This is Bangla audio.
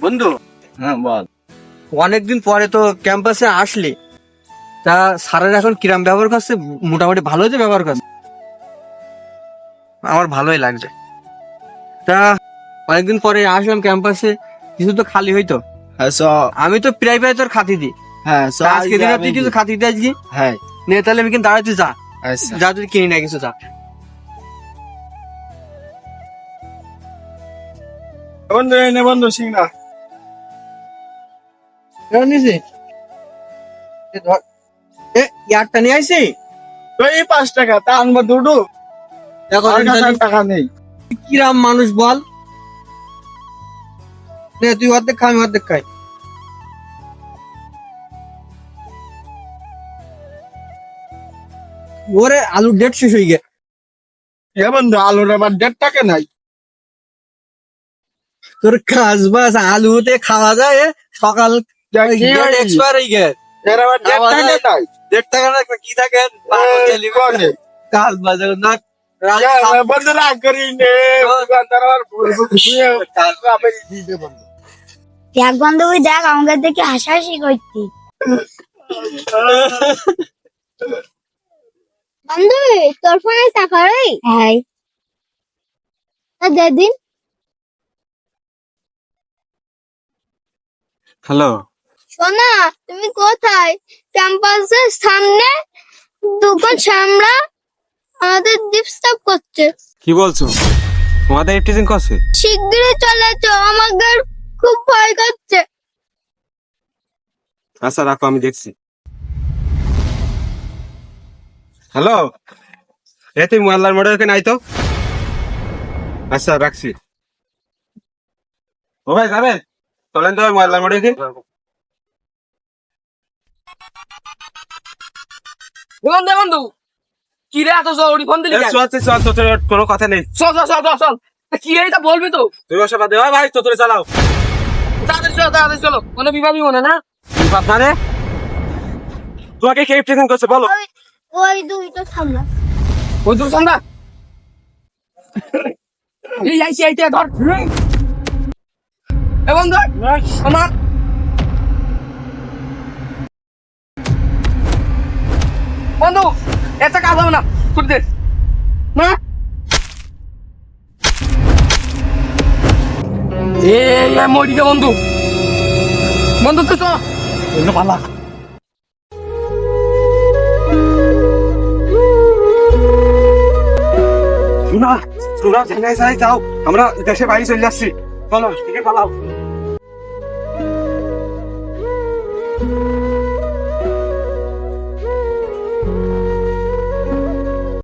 বন্ধু, হ্যাঁ বল। অনেকদিন পরে তো ক্যাম্পাসে আসলি, তা স্যারের এখন কিরাম ব্যবহার করছে? মোটামুটি ভালোই তো ব্যবহার করছে, আমার ভালোই লাগছে। তা অনেকদিন পরে আসলাম ক্যাম্পাসে, কিছু তো খালি হইতো। হ্যাঁ আমি তো প্রায় প্রায় তোর খাতি দিই। হ্যাঁ তা আজকে দিনে তুই কিছু খাতি দিয়ে আজকে হ্যাঁ নে, তাহলে আমি কিন্তু দাঁড়ায় তুই যা আচ্ছা যা, তুই কিনি না কিছু যা। বন্ধু এনে বন্ধু সিংড়া নিছি ইয়ারটা নিয়ে আইসি। এই 5 টাকা তা আনবো দুটো, আমার কাছে আর টাকা নেই। কিরাম মানুষ বল, নে তুই অর্ধেক খা, আমি অর্ধেক খাই। ওরে আলুর ডেট শেষ হয়ে গে। এ বন্ধু আলুর আবার 1.5 টাকা নাই। তোর কাজ বাস আলুতে খাওয়া যায়, সকাল এক্সপায়ার হয়ে গে। এর আবার 1.5 টাকা নাই। 1.5 টাকা না কি থাকে কোনে? কাজ বাজে না। বন্ধু রাগ করি নে, দোকানদার আবার বলবো আমি দিতে বন্ধু। এক বান্ধবী দেখ আমাকে দেখে হাসাহাসি করছি। বান্ধবী তোর ফোনে টাকা নেই? হ্যাঁ দে দিন। হ্যালো, শোনা, তুমি কোথায়? ক্যাম্পাসের সামনে দোকান সামলা আমাদের ডিস্টার্ব করছে। কি বলছো? তোমাদের টিচিং করছে? শিগগিরই চলে চো, আমাকে খুব ভয় করছে। আচ্ছা রাখো, আমি দেখছি। হ্যালো, এ তুই মোয়াল্লার মোড়ে ওখানে আইতো। আচ্ছা রাখছি। ও ভাই যাবেন? চলেন তো মোয়াল্লার মোড়ে কি। বন্ধু বন্ধু কি রে এত জরুরি ফোন দিলি কেন? কোনো কথা নেই। চল চল চল চল চল। কি রে এটা বলবি তো? তুই বসে বাদে ভাই, তোরে চালাও। তাড়াতাড়ি চলো কোনো বিভাগই মনে না। মানে তোমাকে কে টিচিং করছে বলো? ওই দুইটা সামলা। ওই দূর সন্ধ্যা এই আইসি আইতে ধর। এ বন্ধু আমার বন্ধু এটা কাজ হবে না, ছুটি দে না। এ মরিকে বন্ধু, বন্ধু তুই চ। পালা। শোনা শোনা, ঝাঙ্গাই যাই যাও, আমরা দেশে বাইরে চলে যাচ্ছি। চলো, ঠিক আছে পালাও।